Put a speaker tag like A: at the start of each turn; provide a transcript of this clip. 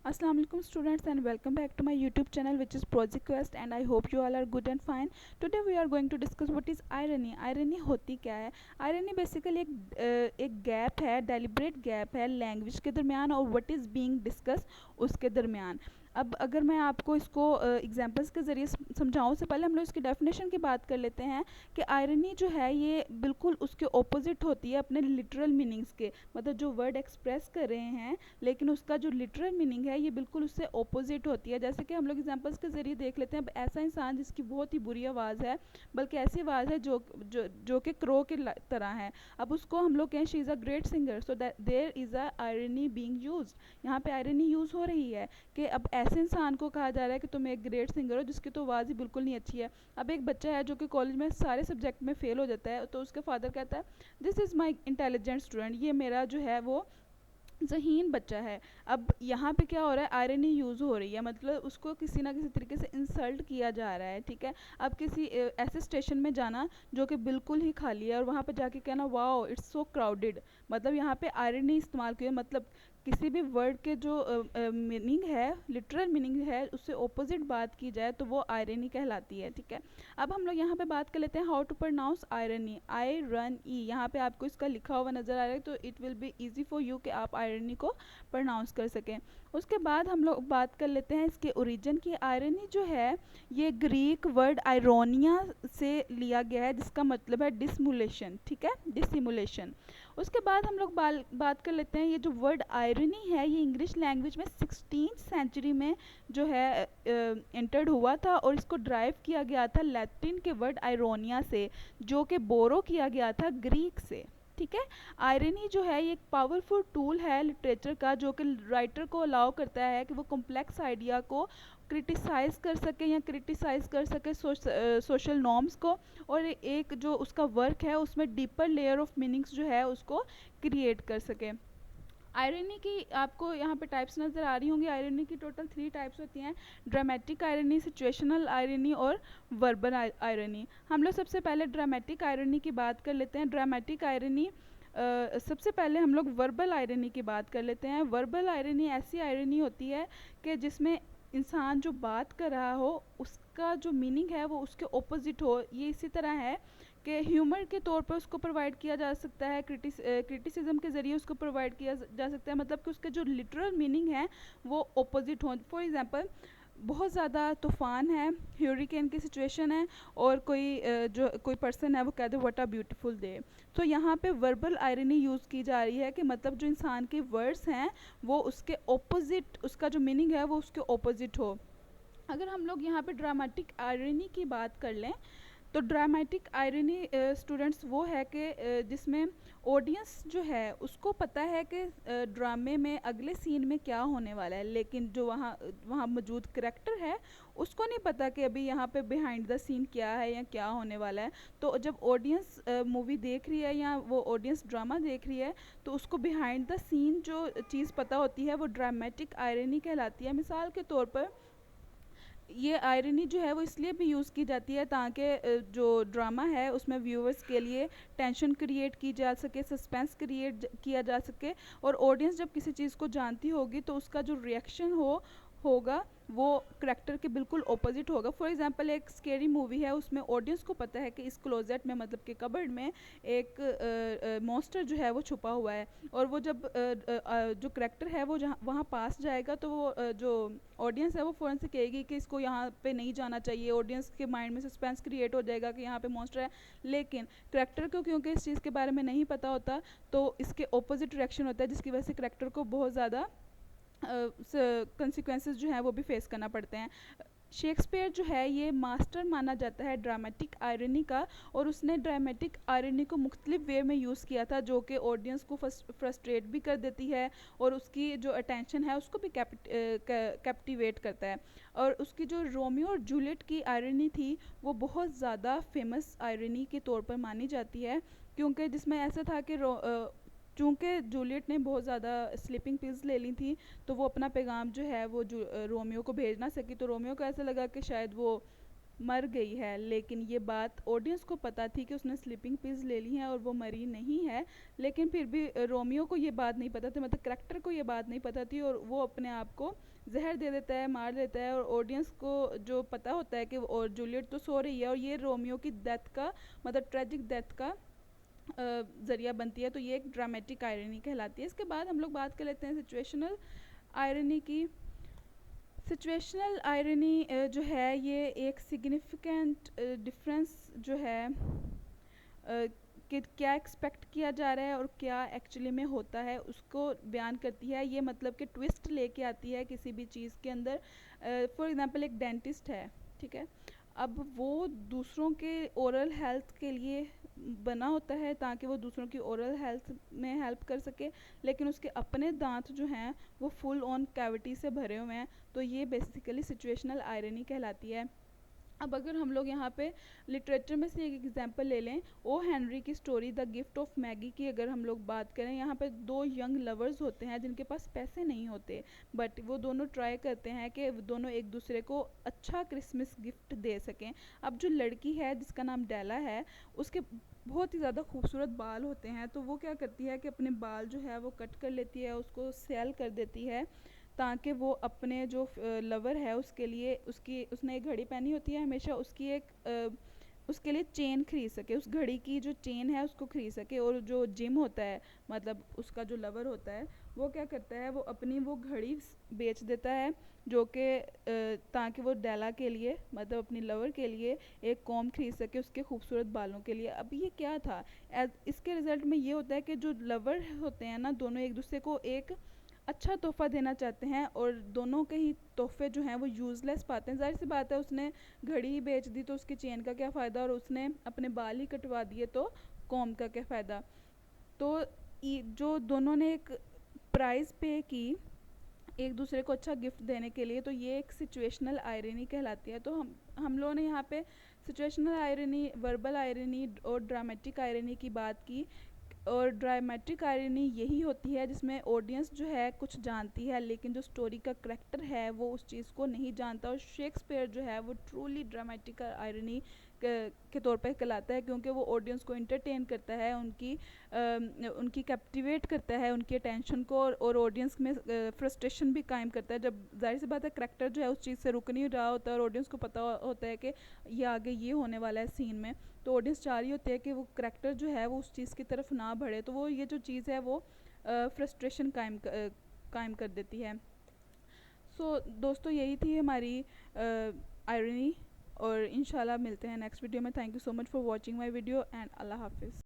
A: Assalamu alaikum students and welcome back to my YouTube channel which is Project Quest and I hope you all are good and fine. Today we are going to discuss what is irony. Irony होती क्या है? Irony basically एक gap है, deliberate gap है language के दरमियान और what is being discussed उसके दरमियान। अब अगर मैं आपको इसको एग्जांपल्स के ज़रिए समझाऊं, से पहले हम लोग इसकी डेफिनेशन की बात कर लेते हैं कि आयरनी जो है ये बिल्कुल उसके ऑपोजिट होती है अपने लिटरल मीनिंग्स के। मतलब जो वर्ड एक्सप्रेस कर रहे हैं लेकिन उसका जो लिटरल मीनिंग है ये बिल्कुल उससे ऑपोजिट होती है। जैसे कि हम लोग एग्जांपल्स के ज़रिए देख लेते हैं। अब ऐसा इंसान जिसकी बहुत ही बुरी आवाज़ है, बल्कि ऐसी आवाज़ है जो जो जो कि क्रो के तरह है, अब उसको हम लोग कहें she is a great singer, so that there is a irony being used. यहाँ पे आयरनी यूज़ हो रही है कि अब ऐसे इंसान को कहा जा रहा है कि तुम एक ग्रेट सिंगर हो जिसकी तो आवाज़ ही बिल्कुल नहीं अच्छी है। अब एक बच्चा है जो कि कॉलेज में सारे सब्जेक्ट में फ़ेल हो जाता है, तो उसका फादर कहता है this is my intelligent student, ये मेरा जो है वो ज़हीन बच्चा है। अब यहाँ पे क्या हो रहा है, आयरनी यूज़ हो रही है, मतलब उसको किसी ना किसी तरीके से इंसल्ट किया जा रहा है। ठीक है, अब किसी ऐसे स्टेशन में जाना जो कि बिल्कुल ही खाली है और वहाँ पे जाके कहना वाओ इट्स सो क्राउडेड, मतलब यहाँ पे आयरनी इस्तेमाल किया। मतलब किसी भी वर्ड के जो मीनिंग है, लिटरल मीनिंग है, उससे ऑपोजिट बात की जाए तो वो आयरनी कहलाती है। ठीक है, अब हम लोग यहाँ पे बात कर लेते हैं how to pronounce irony. I R N E, यहाँ पे आपको इसका लिखा हुआ नज़र आ रहा है, तो it will be easy for you कि आप आयरनी को प्रोनाउंस कर सकें। उसके बाद हम लोग बात कर लेते हैं इसके ओरिजिन की। आयरनी जो है ये ग्रीक वर्ड आयरोनिया से लिया गया है जिसका मतलब है डिसमुलेशन। ठीक है, डिसिमुलेशन। उसके बाद हम लोग बात कर लेते हैं ये जो वर्ड आयरनी है ये इंग्लिश लैंग्वेज में 16th सेंचुरी में जो है एंटर्ड हुआ था और इसको ड्राइव किया गया था लैटिन के वर्ड आयरोनिया से, जो कि बोरो किया गया था ग्रीक से। ठीक है, आयरनी जो है ये एक पावरफुल टूल है लिटरेचर का जो कि राइटर को अलाउ करता है कि वो कॉम्प्लेक्स आइडिया को क्रिटिसाइज कर सके या क्रिटिसाइज कर सके सोशल नॉर्म्स को, और एक जो उसका वर्क है उसमें डीपर लेयर ऑफ मीनिंग्स जो है उसको क्रिएट कर सके। आयरनी की आपको यहाँ पे टाइप्स नज़र आ रही होंगी। आयरनी की टोटल 3 टाइप्स होती हैं, ड्रामेटिक आयरनी, सिचुएशनल आयरनी और वर्बल आयरनी। हम लोग सबसे पहले ड्रामेटिक आयरनी की बात कर लेते हैं। ड्रामेटिक आयरनी सबसे पहले हम लोग वर्बल आयरनी की बात कर लेते हैं। वर्बल आयरनी ऐसी आयरनी होती है कि जिसमें इंसान जो बात कर रहा हो उसका जो मीनिंग है वो उसके ऑपोजिट हो। ये इसी तरह है कि ह्यूमर के तौर पर उसको प्रोवाइड किया जा सकता है, क्रिटिसिज्म के ज़रिए उसको प्रोवाइड किया जा सकता है, मतलब कि उसके जो लिटरल मीनिंग है वो ऑपोजिट हो। फॉर एग्जांपल बहुत ज़्यादा तूफ़ान है, ह्यूरिकेन की सिचुएशन है और जो कोई पर्सन है वो कहते हैं व्हाट अ ब्यूटीफुल डे, तो यहाँ पे वर्बल आयरनी यूज़ की जा रही है कि मतलब जो इंसान के वर्ड्स हैं वो उसके ऑपोजिट, उसका जो मीनिंग है वो उसके ऑपोजिट हो। अगर हम लोग यहाँ पे ड्रामेटिक आयरनी की बात कर लें तो ड्रामेटिक आयरनी स्टूडेंट्स वो है कि जिसमें ऑडियंस जो है उसको पता है कि ड्रामे में अगले सीन में क्या होने वाला है, लेकिन जो वहाँ वहाँ मौजूद करेक्टर है उसको नहीं पता कि अभी यहाँ पे बिहाइंड द सीन क्या है या क्या होने वाला है। तो जब ऑडियंस मूवी देख रही है या वो ऑडियंस ड्रामा देख रही है तो उसको बिहाइंड द सीन जो चीज़ पता होती है वो ड्रामेटिक आयरनी कहलाती है। मिसाल के तौर पर ये आयरनी जो है वो इसलिए भी यूज़ की जाती है ताकि जो ड्रामा है उसमें व्यूअर्स के लिए टेंशन क्रिएट की जा सके, सस्पेंस क्रिएट किया जा सके, और ऑडियंस जब किसी चीज़ को जानती होगी तो उसका जो रिएक्शन होगा वो करेक्टर के बिल्कुल ऑपोजिट होगा। फॉर एग्जांपल एक स्केरी मूवी है, उसमें ऑडियंस को पता है कि इस क्लोजेट में, मतलब कि कबर्ड में एक मॉन्स्टर जो है वो छुपा हुआ है, और वो जब जो करेक्टर है वो जहाँ वहाँ पास जाएगा तो वो जो ऑडियंस है वो फ़ौरन से कहेगी कि इसको यहाँ पे नहीं जाना चाहिए। ऑडियंस के माइंड में सस्पेंस क्रिएट हो जाएगा कि यहाँ पे मॉन्स्टर है, लेकिन करेक्टर को क्योंकि इस चीज़ के बारे में नहीं पता होता तो इसके ऑपोजिट रिएक्शन होता है, जिसकी वजह से करेक्टर को बहुत ज़्यादा कंसिक्वेंसेस जो हैं वो भी फेस करना पड़ते हैं। शेक्सपियर जो है ये मास्टर माना जाता है ड्रामेटिक आयरनी का, और उसने ड्रामेटिक आयरनी को मुख्तलिफ वे में यूज़ किया था जो कि ऑडियंस को फ्रस्ट्रेट भी कर देती है और उसकी जो अटेंशन है उसको भी कैप्टिवेट करता है। और उसकी जो रोमियो और जूलियट की आयरनी थी वो बहुत ज़्यादा फेमस आयरनी के तौर पर मानी जाती है, क्योंकि जिसमें ऐसा था कि चूँकि जूलियट ने बहुत ज़्यादा स्लीपिंग पिल्स ले ली थी तो वो अपना पैगाम जो है वो रोमियो को भेज ना सकी, तो रोमियो को ऐसा लगा कि शायद वो मर गई है, लेकिन ये बात ऑडियंस को पता थी कि उसने स्लीपिंग पिल्स ले ली हैं और वो मरी नहीं है। लेकिन फिर भी रोमियो को ये बात नहीं पता थी, मतलब करैक्टर को ये बात नहीं पता थी, और वो अपने आप को जहर दे देता है, मार देता है। और ऑडियंस को जो पता होता है कि और जूलियट तो सो रही है, और ये रोमियो की डेथ का, मतलब ट्रेजिक डेथ का ज़रिया बनती है। तो ये एक ड्रामेटिक आयरनी कहलाती है। इसके बाद हम लोग बात कर लेते हैं सिचुएशनल आयरनी की। सिचुएशनल आयरनी जो है ये एक सिग्निफिकेंट डिफरेंस जो है कि क्या एक्सपेक्ट किया जा रहा है और क्या एक्चुअली में होता है उसको बयान करती है। ये मतलब कि ट्विस्ट लेके आती है किसी भी चीज़ के अंदर। फॉर एग्जांपल एक डेंटिस्ट है, ठीक है, अब वो दूसरों के ओरल हेल्थ के लिए बना होता है ताकि वो दूसरों की ओरल हेल्थ में हेल्प कर सके, लेकिन उसके अपने दांत जो हैं वो फुल ऑन कैविटी से भरे हुए हैं। तो ये बेसिकली सिचुएशनल आयरनी कहलाती है। अब अगर हम लोग यहाँ पे लिटरेचर में से एक एग्जांपल ले लें, ओ हेनरी की story the gift of Maggi की अगर हम लोग बात करें, यहाँ पे दो यंग लवर्स होते हैं जिनके पास पैसे नहीं होते, बट वो दोनों ट्राई करते हैं कि वो दोनों एक दूसरे को अच्छा क्रिसमस गिफ्ट दे सकें। अब जो लड़की है जिसका नाम डेला है, उसके बहुत ही ज़्यादा खूबसूरत बाल होते हैं, तो वो क्या करती है कि अपने बाल जो है वो कट कर लेती है, उसको सेल कर देती है, ताकि वो अपने जो लवर है उसके लिए, उसने एक घड़ी पहनी होती है हमेशा, उसकी एक उसके लिए चेन खरीद सके, उस घड़ी की जो चेन है उसको खरीद सके। और जो जिम होता है, मतलब उसका जो लवर होता है, वो क्या करता है, वो अपनी वो घड़ी बेच देता है, जो कि ताकि वो डेला के लिए, मतलब अपनी लवर के लिए एक कॉम खरीद सके उसके खूबसूरत बालों के लिए। अब ये क्या था, इसके रिज़ल्ट में ये होता है कि जो लवर होते हैं ना, दोनों एक दूसरे को एक अच्छा तोहफ़ा देना चाहते हैं, और दोनों के ही तोहफ़े जो हैं वो यूज़लेस पाते हैं। ज़ाहिर सी बात है, उसने घड़ी ही बेच दी तो उसकी चेन का क्या फ़ायदा, और उसने अपने बाल ही कटवा दिए तो कॉम का क्या फ़ायदा। तो जो दोनों ने एक प्राइस पे की एक दूसरे को अच्छा गिफ्ट देने के लिए, तो ये एक सिचुएशनल आयरनी कहलाती है। तो हम लोगों ने यहाँ पे सिचुएशनल आयरनी, वर्बल आयरनी और ड्रामेटिक आयरनी की बात की। और ड्रामेटिक आयरनी यही होती है जिसमें ऑडियंस जो है कुछ जानती है, लेकिन जो स्टोरी का करैक्टर है वो उस चीज़ को नहीं जानता। और शेक्सपियर जो है वो ट्रूली ड्रामेटिक आयरनी के तौर पर कहलाता है, क्योंकि वो ऑडियंस को इंटरटेन करता है, उनकी कैप्टिवेट करता है उनकी अटेंशन को, और ऑडियंस में फ्रस्ट्रेशन भी कायम करता है। जब जाहिर सी बात है करैक्टर जो है उस चीज़ से रुक नहीं रहा होता और ऑडियंस को पता होता है कि ये आगे ये होने वाला है सीन में, तो ऑडियंस चाह रही होती है कि वो करैक्टर जो है वो उस चीज़ की तरफ ना बढ़े, तो वो ये जो चीज़ है वो फ्रस्ट्रेशन कायम कर देती है। सो दोस्तों, यही थी हमारी आयरनी, और इंशाल्लाह मिलते हैं नेक्स्ट वीडियो में। Thank you so much for watching my video, and अल्लाह हाफिज़।